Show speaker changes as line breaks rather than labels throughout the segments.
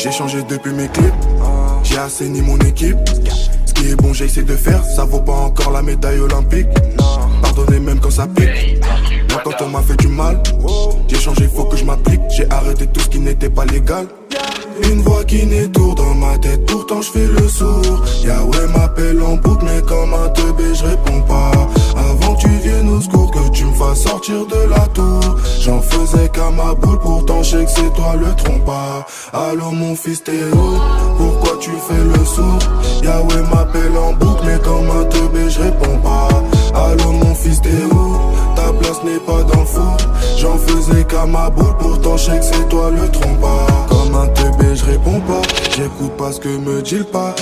J'ai changé depuis mes clips, j'ai assaini mon équipe. Ce qui est bon j'essaie de faire, ça vaut pas encore la médaille olympique. Pardonnez même quand ça pique. Moi quand on m'a fait du mal, j'ai changé, faut que je m'applique. J'ai arrêté tout ce qui n'était pas légal. Une voix qui n'étourde dans ma tête, pourtant je fais le sourd. Yahweh m'appelle en boucle, mais comme un teubé je réponds pas. Avant que tu viennes au secours, que tu me fasses sortir de la tour. J'en faisais qu'à ma boule, pourtant je sais que c'est toi le trompa. Allô mon fils t'es où? Pourquoi tu fais le sourd? Yahweh m'appelle en boucle, mais comme un teubé je réponds pas. Allô mon fils t'es où? Ta place n'est pas dans le four. J'en faisais qu'à ma boule, pourtant je sais que c'est toi le trompa. Comme un teubé je réponds pas, j'écoute pas ce que me dit le padre.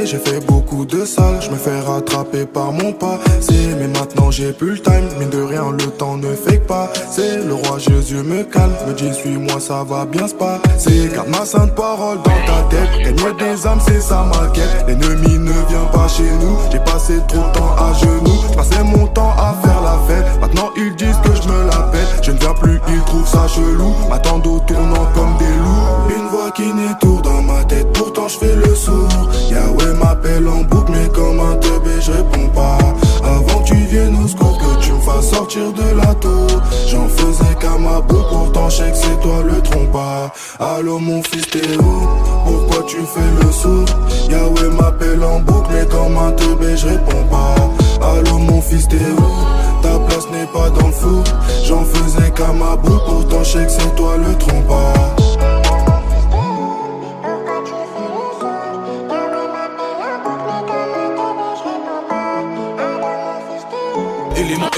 J'ai fait beaucoup de sales, je me fais rattraper par mon passé. Mais maintenant j'ai plus le time, mine de rien le temps ne fake pas. C'est le roi Jésus me calme, me dit suis-moi ça va bien se passer. Garde ma sainte parole dans ta tête, gagner des âmes c'est ça ma quête. L'ennemi ne vient pas chez nous, j'ai passé trop de temps à genoux. Je passais mon temps à faire la fête, maintenant ils disent que je me la pète. Je ne viens plus, ils trouvent ça chelou, m'attendent au tournant comme des loups. Une voix qui n'étourde dans ma tête, pourtant je fais le sourd. Yahweh m'appelle en boucle, mais comme un teubé je réponds pas. Avant que tu viennes au secours, que tu me fasses sortir de la tour. J'en faisais qu'à ma boue, pourtant je sais que c'est toi le trompa. Allô mon fils t'es où? Pourquoi tu fais le sourd? Yahweh m'appelle en boucle, mais comme un teubé je réponds pas. Allô mon fils t'es où? Ta place n'est pas dans le four. J'en faisais qu'à ma boue, pourtant je sais que c'est toi le trompa.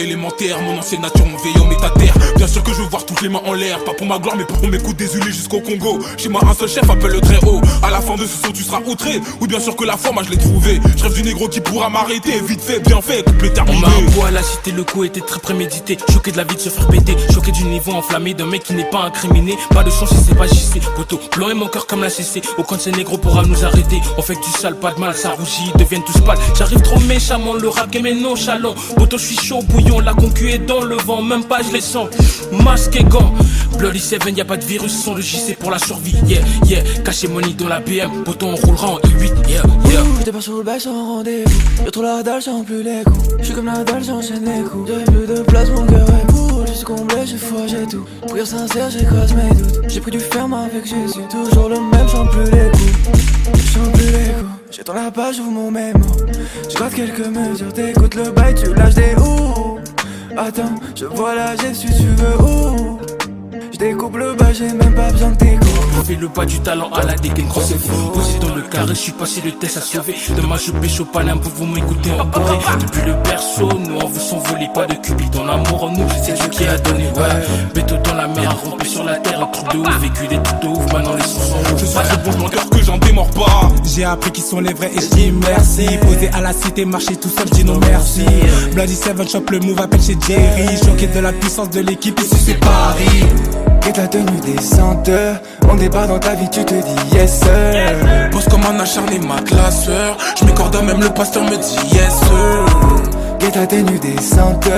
Élémentaire, mon ancienne nature, mon veillant met à terre. Bien sûr que je veux voir toutes les mains en l'air, pas pour ma gloire mais pour qu'on m'écoute désolé jusqu'au Congo. Chez moi un seul chef appelle le très haut. À la fin de ce son tu seras outré. Oui bien sûr que la foi moi je l'ai trouvé. Je rêve du négro qui pourra m'arrêter. Vite fait, bien fait, couple terminé.
On m'a un coup à la cité, le coup était très prémédité. Choqué de la vie de se faire péter, choqué du niveau enflammé d'un mec qui n'est pas incriminé. Pas de chance si c'est pas JC. Poteau, blanc et mon cœur comme la CC. Aucun de ces négros pourra nous arrêter. On fait que du sale, pas de mal, ça rougit, ils deviennent tous pâles. J'arrive trop méchamment, le rap game est nonchalant. Poteau, je suis chaud bouillon, la concu est dans le vent, même pas je les sens. Masque et gants, Bloody Seven, y'a pas de virus, son le JC pour la survie. Yeah, yeah, caché money dans la BM, poteau on roulera en I8. Yeah, yeah.
J'étais pas sous le bail sans rendez-vous. Y'a trop la dalle, j'en plus les coups. J'suis comme la dalle, j'enchaîne les coups. J'ai plus de place, mon cœur est pour. Je suis comblé, j'ai foi, j'ai tout. Prière sincère, j'écrase mes doutes. J'ai pris du ferme avec Jésus. Toujours le même, j'en plus les coups. J'en plus les coups. J'étends la page, j'ouvre mon mémo. J'gratte quelques mesures, t'écoutes le bail, tu lâches des ouh. Attends, je vois la geste si tu veux où. J'découpe le bas, j'ai même pas besoin de tes coups.
Prouver le pas du talent à la dégaine, gros c'est faux. Posé dans le carré, je suis passé le test à sauver. Demain je pêche au Paname pour vous m'écouter en Corée. Depuis le berceau, nous on veut s'envoler, pas de cupide. Dans l'amour en nous, c'est Dieu qui a donné. Ouais, béto dans la mer, rompé sur la terre. Un truc de ouf, vécu des trucs de ouf, maintenant les sons sont rouges.
Je suis trop bon, mon cœur que j'en démords pas.
J'ai appris qui sont les vrais et je dis merci. Posé à la cité, marcher tout seul, je dis non merci. Bloody Seven chope le move, appelle chez Jerry. Choqué de la puissance de l'équipe, ici c'est Paris.
Et ta tenue descente, on débat dans ta vie, tu te dis yes sir.
Bosse comme un acharné, ma classeur. Je m'écorde même le pasteur me dit yes sir.
Et ta tenue descente,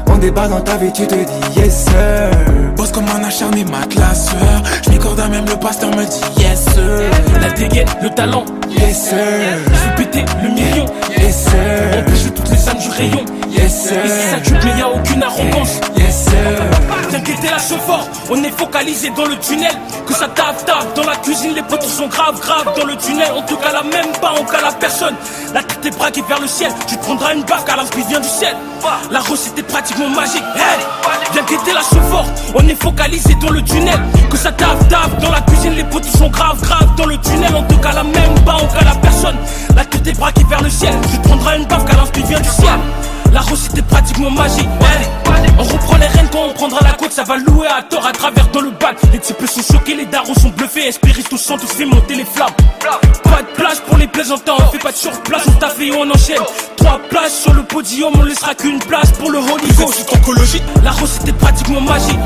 on débat dans ta vie, tu te dis yes sir.
Bosse comme un acharné, ma classeur. Je m'écorde même le pasteur me dit yes sir.
La dégaine, le talent,
yes sir.
je vais péter le million,
yes sir.
empêche toutes les âmes du rayon.
Yes sir.
Ici ça tue mais y'a aucune arrogance.
Yes sir.
T'inquiète la fort, on est focalisé dans le tunnel. Que ça tape dans la cuisine, les poteaux sont graves dans le tunnel. On te cala même pas, on cala personne. La tête est braquée vers le ciel, tu te prendras une baffe car l'inspire vient du ciel. La recette est pratiquement magique. Hey, viens guetter la fort, on est focalisé dans le tunnel. Que ça tape dans la cuisine, les poteaux sont graves dans le tunnel. On te cala même pas, on cala personne. La tête est braquée vers le ciel, tu te prendras une baffe car l'inspire vient du ciel. La recette est pratiquement magique. On reprend les rênes quand on prendra la côte, ça va louer à tort à travers dans le bal. Les types sont choqués, les darons sont bluffés. Espirites au sang, tous fait monter les flammes. Pas de place pour les plaisantins, on fait pas de surplace, on taffe et on enchaîne. 3 places sur le podium, on laissera qu'une place pour le Holy Ghost. La recette est pratiquement magique.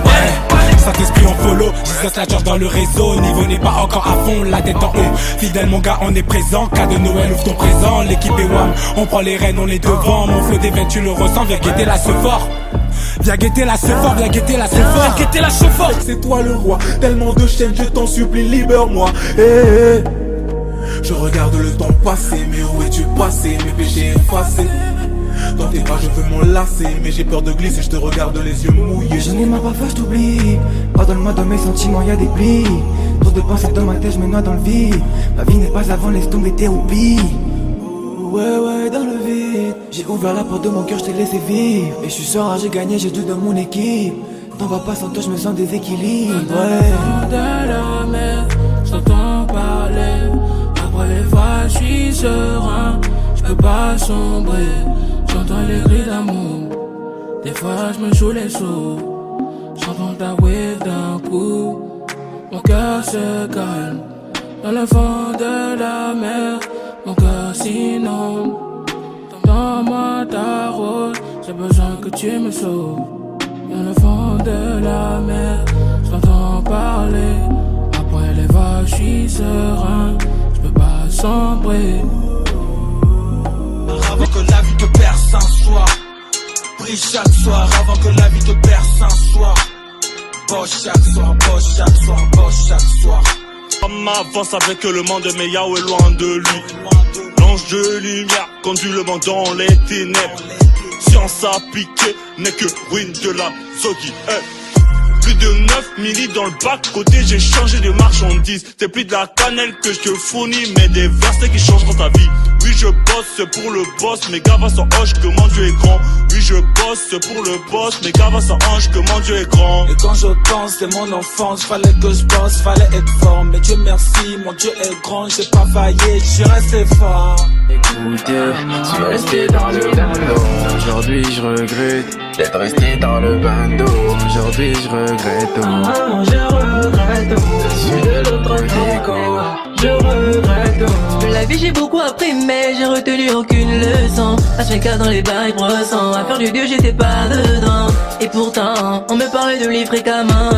Saint-Esprit en follow, Jesus la charge dans le réseau. Niveau n'est pas encore à fond, la tête en haut. Fidèle mon gars, on est présent. Cas de Noël, ouvre ton présent. L'équipe est wham, on prend les rênes, on les devant. Mon flow d'éveil, tu le ressens, viens guetter la ce fort. Viens guetter la Sephora, viens guetter la Sephora.
Viens guetter la Sephora.
C'est toi le roi, tellement de chaînes, je t'en supplie, libère-moi. Hey. Je regarde le temps passer, mais où es-tu passé? Mes péchés effacés. Dans tes bras je veux m'enlacer, mais j'ai peur de glisser, je te regarde les yeux mouillés.
Je n'ai ma parfois je t'oublie. Pardonne-moi dans mes sentiments, y'a des plis. Trop de pensées dans ma tête, je me noie dans le vide. Ma vie n'est pas avant, laisse tomber tes hobbies. Ouais, dans le vide. J'ai ouvert la porte de mon cœur, je t'ai laissé vivre. Et je suis serein, j'ai gagné, j'ai tout dans mon équipe. T'en vas pas sans toi, je me sens déséquilibre. Ouais.
De la mer, j'entends parler. Après les vagues, je suis serein. Je peux pas sombrer. J'entends les cris d'amour. Des fois, je me joue les sauts. J'entends ta wave d'un coup. Mon cœur se calme. Dans le fond de la mer, mon cœur s'inonde. Tends-moi ta rose, j'ai besoin que tu me sauves. Dans le fond de la mer, j'entends parler. Après les vagues, je suis serein. Je peux pas sombrer.
Avant que la vie te perce un soir, brille chaque soir. Avant que la vie te perce un soir, bosse chaque soir, bosse chaque soir, bosse chaque soir.
On avance avec le monde, mais Yahweh loin de lui. L'ange de lumière conduit le monde dans les ténèbres. Science à piquer n'est que ruine de la Zogi. Plus de 9 milli dans le bac côté, j'ai changé de marchandise. C'est plus de la cannelle que je te fournis, mais des versets qui changeront ta vie. Oui, je bosse pour le boss, mais gava sans hoche que mon Dieu est grand. Oui, je bosse pour le boss, mais gava sans hanche que mon Dieu est grand.
Et quand je pense, c'est mon enfance, fallait que je bosse, fallait être fort. Mais Dieu merci, mon Dieu est grand, j'ai pas failli, je suis resté fort.
Écoutez, je suis resté dans le bando. Aujourd'hui je regrette d'être resté dans le bando. Aujourd'hui je regrette tout. Je regrette tout. Je suis de l'autre côté. Je regrette tout.
De la vie j'ai beaucoup appris mais j'ai retenu aucune leçon. HVK dans les bails brossants. À faire du Dieu j'étais pas dedans. Et pourtant on me parlait de lui fréquemment.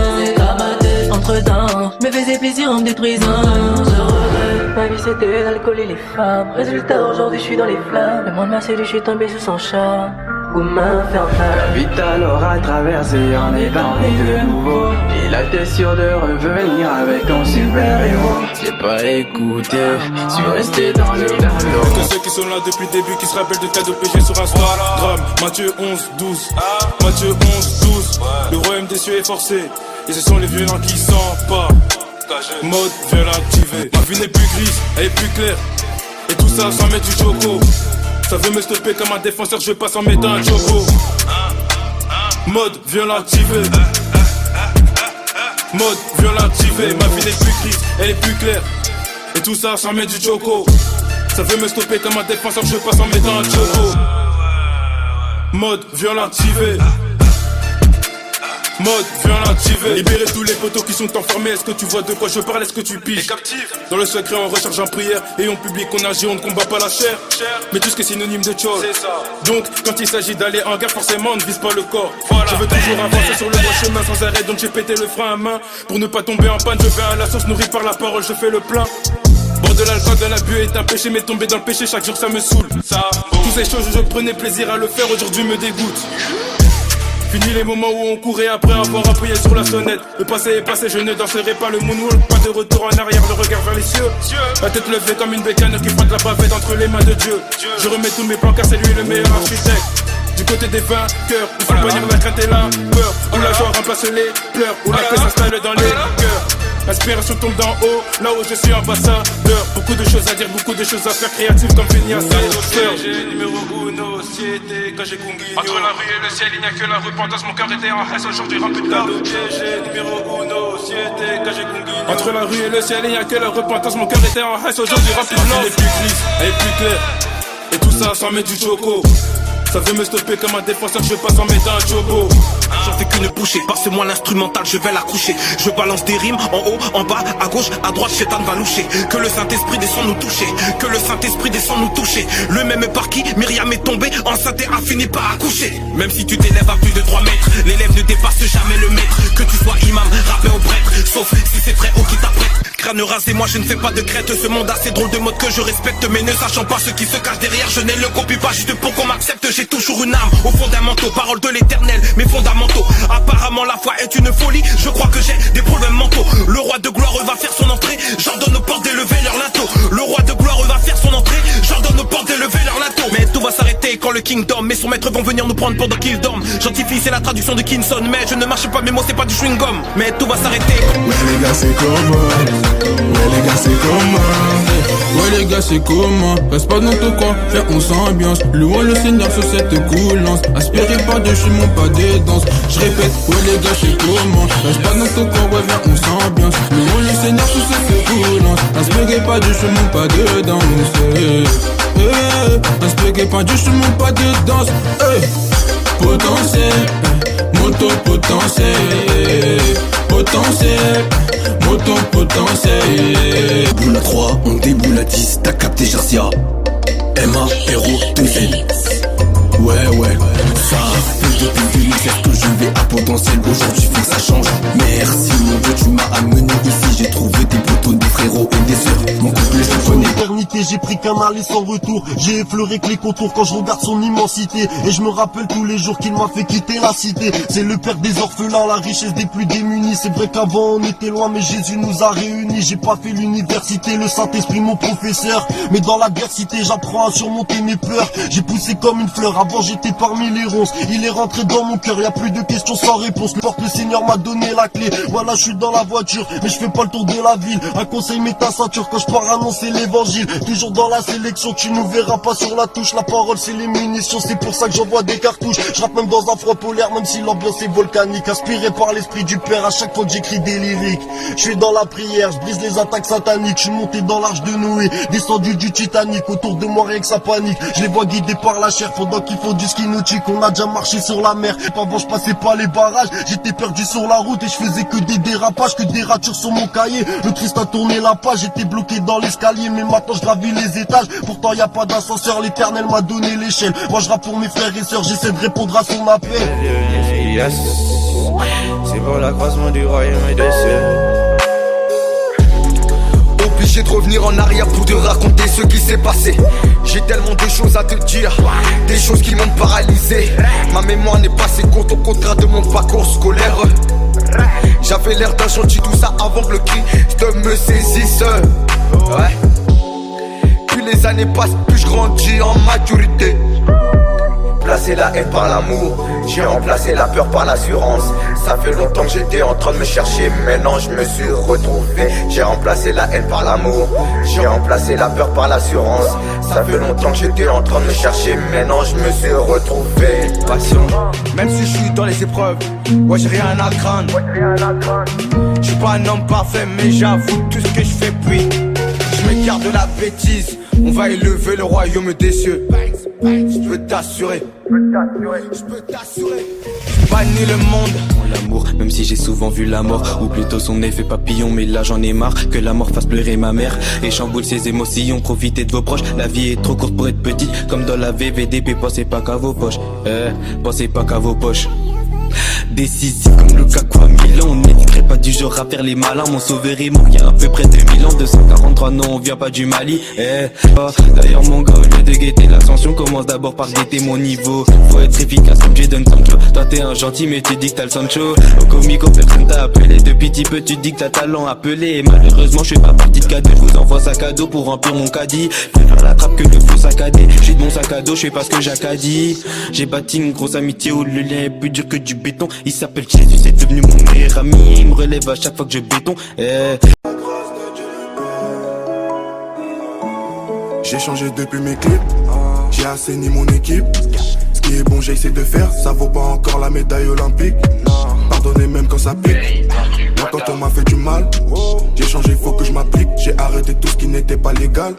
Entre temps je me faisais plaisir en me détruisant. Je regrette. Ma vie c'était l'alcool et les femmes. Résultat aujourd'hui je suis dans les flammes. Le monde m'a séduit, je suis tombé sous son charme.
La vie alors à traverser en étant né de nouveau. T'es sûr de revenir avec ton super-héros. J'ai pas écouté, je suis resté dans le bando.
Que ceux qui sont là depuis le début, qui se rappellent de tas de péchés sur Instagram. Matthieu 11-12, Matthieu 11-12. Le royaume des cieux est forcé, et ce sont les violents qui s'emparent. Mode viol activé. Ma vie n'est plus grise, elle est plus claire. Et tout ça sans mettre du choco. Ça veut me stopper comme un défenseur, je passe en mettant un choco. Mode viol activé. Mode viol activé. Ma vie n'est plus grise, elle est plus claire. Et tout ça sans mettre du choco. Ça veut me stopper comme un défenseur, je passe en mettant un choco. Mode viol activé. Mode viol activé. Libérer tous les poteaux qui sont enfermés. Est-ce que tu vois de quoi je parle? Est-ce que tu piges? Dans le secret on recharge en prière. Et on publie qu'on agit, on ne combat pas la chair. Mais tout ce qui est synonyme de chose. Donc quand il s'agit d'aller en guerre, forcément on ne vise pas le corps. Je veux toujours avancer sur le droit chemin sans arrêt. Donc j'ai pété le frein à main. Pour ne pas tomber en panne, je vais à la source nourrie par la parole, je fais le plein. Bord de l'alcool, de l'abus est un péché. Mais tomber dans le péché chaque jour ça me saoule. Toutes ces choses je prenais plaisir à le faire, aujourd'hui me dégoûte. Fini les moments où on courait après avoir appuyé sur la sonnette. Le passé est passé, je ne danserai pas le moonwalk. Pas de retour en arrière, le regard vers les cieux. La tête levée comme une bécane qui frotte la bavette entre les mains de Dieu. Je remets tous mes plans car c'est lui le meilleur architecte. Du côté des vainqueurs, il faut bannir la crainte et la peur. Où la joie remplace les pleurs, où la paix s'installe dans les cœurs. L'inspiration tombe d'en haut, là où je suis ambassadeur. Beaucoup de choses à dire, beaucoup de choses à faire, créatif comme Fénia. J'ai numéro uno, siete, quand j'ai Kunguinho. Entre la rue et le ciel, il n'y a que la repentance, mon cœur était en haisse, aujourd'hui rempli de tard. J'ai numéro uno, siete, quand j'ai Kunguinho. Entre la rue et le ciel, il n'y a que la repentance, mon cœur était en haisse, aujourd'hui rempli de tard. Elle est plus grise, elle est plus claire. Et tout ça sans mettre du choco. Ça veut me stopper comme un défenseur, je passe en mettant un choco.
J'en fais qu'une bouchée, passe-moi l'instrumental, je vais la coucher. Je balance des rimes en haut, en bas, à gauche, à droite, Chétan va loucher. Que le Saint-Esprit descend nous toucher, que le Saint-Esprit descend nous toucher. Le même par qui Myriam est tombée enceinte et a fini par accoucher. Même si tu t'élèves à plus de 3 mètres, l'élève ne dépasse jamais le maître. Que tu sois imam, rappeur ou prêtre, sauf si c'est très haut qui t'apprête. canne rasée, moi je ne fais pas de crête. Ce monde a ses drôles de mode que je respecte, mais ne sachant pas ce qui se cache derrière, je ne le copie pas juste pour qu'on m'accepte. J'ai toujours une âme au fond d'un manteau, parole de l'éternel, mes fondamentaux. Apparemment la foi est une folie, je crois que j'ai des problèmes mentaux. Le roi de gloire va faire son entrée, j'ordonne aux portes d'élever leur linteau. Le roi de gloire va faire son entrée, j'ordonne aux portes d'élever leur linteau. Mais tout va s'arrêter quand le kingdom, mais son maître vont venir nous prendre pendant qu'ils dorment. Gentifie c'est la traduction de Kinson, mais je ne marche pas, mes mots c'est pas du chewing gum. Mais tout va s'arrêter.
Ouais les gars c'est comment? Ouais les gars c'est comment?
Ouais les gars c'est comment? Reste pas dans ton coin, faire on s'ambiance. Louons le Seigneur sur cette coulance. Aspiré par Dieu, je suis mon pas des danses. Je répète, ouais les gars c'est comment? Reste pas dans ton coin, ouais viens on s'ambiance. Louons le Seigneur sur cette coulance. Aspiré par Dieu, je suis mon pas de danse. Aspiré par Dieu, je suis mon pas de danse. Potentiel, moto potentiel. Potentiel, moto potentiel.
Boule à 3, on déboule à 10, t'as capté Jarcia. MA, héros, 2L. Ouais, ça fait depuis 2016 que je vais à potentiel. Aujourd'hui, faut que ça change. Merci mon Dieu, tu m'as amené ici. J'ai trouvé des potos, des frérots et des sœurs. Mon couple, je le connais.
Éternité, j'ai pris qu'un aller sans retour. J'ai effleuré que les contours quand je regarde son immensité. Et je me rappelle tous les jours qu'il m'a fait quitter la cité. C'est le père des orphelins, la richesse des plus démunis. C'est vrai qu'avant on était loin, mais Jésus nous a réunis. J'ai pas fait l'université, le Saint-Esprit mon professeur. Mais dans l'adversité, j'apprends à surmonter mes peurs. J'ai poussé comme une fleur, avant j'étais parmi les ronces. Il est rentré dans mon cœur, y a plus de questions sans réponse. Le Seigneur m'a donné la clé. Voilà, je suis dans la voiture, mais je fais pas le tour de la ville. Un conseil, mets ta ceinture quand je pars annoncer l'évangile. Toujours dans la sélection, tu nous verras pas sur la touche. La parole c'est les munitions, c'est pour ça que j'envoie des cartouches. Je rappe même dans un froid polaire, même si l'ambiance est volcanique. Inspiré par l'esprit du Père à chaque fois que j'écris des lyriques. Je suis dans la prière, je brise les attaques sataniques. Je suis monté dans l'arche de Noé, descendu du Titanic. Autour de moi rien que ça panique. Je les vois guidés par la chair pendant qu'ils font du ski nautique. On a déjà marché sur la mer, avant je passais pas les barrages. J'étais perdu sur la route et je faisais que des dérapages, que des ratures sur mon cahier. Le Christ a tourné la page, j'étais bloqué dans l'escalier. Mais maintenant je gravis les étages, pourtant y a pas d'ascenseur. L'éternel m'a donné l'échelle. Moi je rappe pour mes frères et sœurs, j'essaie de répondre à son appel.
Yes, c'est pour l'accroissement du royaume et des cieux.
Obligé de revenir en arrière pour te raconter ce qui s'est passé. J'ai tellement de choses à te dire, des choses qui m'ont paralysé. Ma mémoire n'est pas si courte au contraire de mon parcours scolaire. J'avais l'air d'un gentil, tout ça avant que le Christ me saisisse. Ouais. Plus les années passent, plus je grandis en maturité. Placer la haine par l'amour, j'ai remplacé la peur par l'assurance. Ça fait longtemps que j'étais en train de me chercher, maintenant je me suis retrouvé. J'ai remplacé la haine par l'amour, j'ai remplacé la peur par l'assurance. Ça fait longtemps que j'étais en train de me chercher, maintenant je me suis retrouvé.
Passion, même si je suis dans les épreuves, ouais j'ai rien à craindre. Je suis pas un homme parfait, mais j'avoue tout ce que je fais puis je m'écarte de la bêtise. On va élever le royaume des cieux. Je peux t'assurer, je peux t'assurer. Bannis le monde.
L'amour, même si j'ai souvent vu la mort, ou plutôt son effet papillon, mais là j'en ai marre que la mort fasse pleurer ma mère et chamboule ses émotions. Profitez de vos proches, la vie est trop courte pour être petite, comme dans la VVDP. Pensez pas qu'à vos poches, pensez pas qu'à vos poches. Décisif comme le Kakwa Milan, on n'hésiterait pas du genre à faire les malins. Mon sauveur est mort il y a à peu près 2000 ans. 243 non, on vient pas du Mali. D'ailleurs mon gars, au lieu de guetter, l'ascension commence d'abord par guetter mon niveau. Faut être efficace comme Jadon Sancho. Toi t'es un gentil mais tu dis que t'as le Sancho. Au comico personne t'a appelé, depuis petit peu tu dis que t'as talent appelé. Malheureusement je fais pas partie de cadeau, je vous envoie sac à dos pour remplir mon caddie. Plus dans la trappe que le faux saccadé. J'ai de mon sac à dos, je sais pas ce que j'accadie. J'ai bâti une grosse amitié où le lien est plus dur que du béton. Il s'appelle Jésus, c'est devenu mon meilleur ami. Il me relève à chaque fois que je béton.
J'ai changé depuis mes clips, j'ai assaini mon équipe. Ce qui est bon j'essaie de faire, ça vaut pas encore la médaille olympique. Pardonnez même quand ça pique. Moi quand on m'a fait du mal, j'ai changé, faut que je m'applique. J'ai arrêté tout ce qui n'était pas légal.